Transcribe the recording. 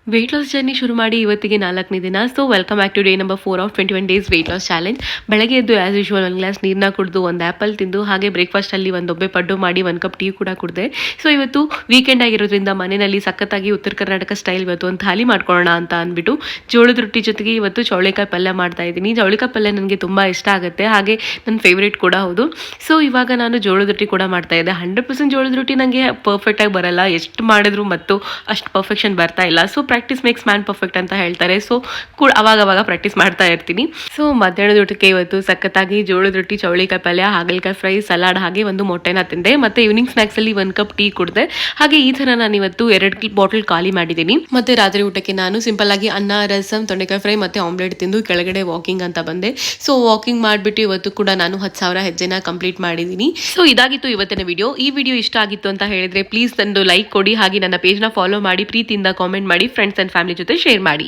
Weight loss journey ಶುರು ಮಾಡಿ ಇವತ್ತಿಗೆ 4ನೇ ದಿನ. So welcome back to day number 4 of 21 days weight loss challenge. ಬೆಳಗ್ಗೆ ಎದ್ದು ಆಸ್ ಯೂಶುವಲ್ ಒಂದು ಗ್ಲಾಸ್ ನೀರನ್ನ ಕುಡಿದು ಒಂದು ಆ್ಯಪಲ್ ತಿಂದು ಹಾಗೆ ಬ್ರೇಕ್ಫಾಸ್ಟಲ್ಲಿ ಒಂದು ಒಬ್ಬೆ ಪಡ್ಡು ಮಾಡಿ 1 ಕಪ್ ಟೀ ಕೂಡ ಕುಡಿದೆ. ಸೊ ಇವತ್ತು ವೀಕೆಂಡ್ ಆಗಿರೋದ್ರಿಂದ ಮನೆಯಲ್ಲಿ ಸಖತ್ತಾಗಿ ಉತ್ತರ ಕರ್ನಾಟಕ ಸ್ಟೈಲ್ ಇವತ್ತು ಒಂದು ಥಾಲಿ ಮಾಡ್ಕೊಳ್ಳೋಣ ಅಂತ ಅಂದ್ಬಿಟ್ಟು ಜೋಳದ ರೊಟ್ಟಿ ಜೊತೆಗೆ ಇವತ್ತು ಚೌಳಿಕಾಯಿ ಪಲ್ಯ ಮಾಡ್ತಾ ಇದ್ದೀನಿ. ಚೌಳಿಕಾಯಿ ಪಲ್ಯ ನನಗೆ ತುಂಬ ಇಷ್ಟ ಆಗುತ್ತೆ, ಹಾಗೆ ನನ್ನ ಫೇವ್ರೇಟ್ ಕೂಡ ಹೌದು. ಸೊ ಇವಾಗ ನಾನು ಜೋಳದ ರೊಟ್ಟಿ ಕೂಡ ಮಾಡ್ತಾ ಇದ್ದೆ. 100% ಜೋಳದ ರೊಟ್ಟಿ ನನಗೆ ಪರ್ಫೆಕ್ಟಾಗಿ ಬರಲ್ಲ, ಎಷ್ಟು ಮಾಡಿದ್ರು ಮತ್ತು ಅಷ್ಟು ಪರ್ಫೆಕ್ಷನ್ ಬರ್ತಾ ಇಲ್ಲ. So practice makes man perfect ಅಂತ ಹೇಳ್ತಾರೆ. ಸೊ ಅವಾಗ ಪ್ರಾಕ್ಟೀಸ್ ಮಾಡ್ತಾ ಇರ್ತೀನಿ. ಸೊ ಮಧ್ಯಾಹ್ನದ ಊಟಕ್ಕೆ ಇವತ್ತು ಸಖತ್ತಾಗಿ ಜೋಳದ ರೊಟ್ಟಿ, ಚೌಳಿಕಾಯಿ ಪಲ್ಯ, ಹಾಗಲಕಾಯಿ ಫ್ರೈ, ಸಲಾಡ್, ಹಾಗೆ ಒಂದು ಮೊಟ್ಟೆನ ತಿಂದೆ. ಮತ್ತೆ ಈವ್ನಿಂಗ್ ಸ್ನಾಕ್ಸಲ್ಲಿ 1 ಕಪ್ ಟೀ ಕುಡಿದೆ. ಹಾಗೆ ಈ ಥರ ನಾನು ಇವತ್ತು 2 ಬಾಟಲ್ ಖಾಲಿ ಮಾಡಿದ್ದೀನಿ. ಮತ್ತೆ ರಾತ್ರಿ ಊಟಕ್ಕೆ ನಾನು ಸಿಂಪಲ್ ಆಗಿ ಅನ್ನ, ರಸಂ, ತೊಂಡೆಕಾಯಿ ಫ್ರೈ ಮತ್ತೆ ಆಮ್ಲೆಟ್ ತಿಂದು ಕೆಳಗಡೆ ವಾಕಿಂಗ್ ಅಂತ ಬಂದೆ. ಸೊ ವಾಕಿಂಗ್ ಮಾಡಿಬಿಟ್ಟು ಇವತ್ತು ಕೂಡ ನಾನು 10,000 ಹೆಜ್ಜೆನ ಕಂಪ್ಲೀಟ್ ಮಾಡಿದ್ದೀನಿ. ಸೊ ಇದಾಗಿತ್ತು ಇವತ್ತಿನ ವಿಡಿಯೋ. ಈ ವಿಡಿಯೋ ಇಷ್ಟ ಆಗಿತ್ತು ಅಂತ ಹೇಳಿದ್ರೆ ಪ್ಲೀಸ್ ಒಂದು ಲೈಕ್ ಕೊಡಿ, ಹಾಗೆ ನನ್ನ ಪೇಜ್ನ ಫಾಲೋ ಮಾಡಿ, ಪ್ರೀತಿಯಿಂದ ಕಾಮೆಂಟ್ ಮಾಡಿ, ಫ್ರೆಂಡ್ಸ್ ಅಂಡ್ ಫ್ಯಾಮಿಲಿ ಜೊತೆ ಶೇರ್ ಮಾಡಿ.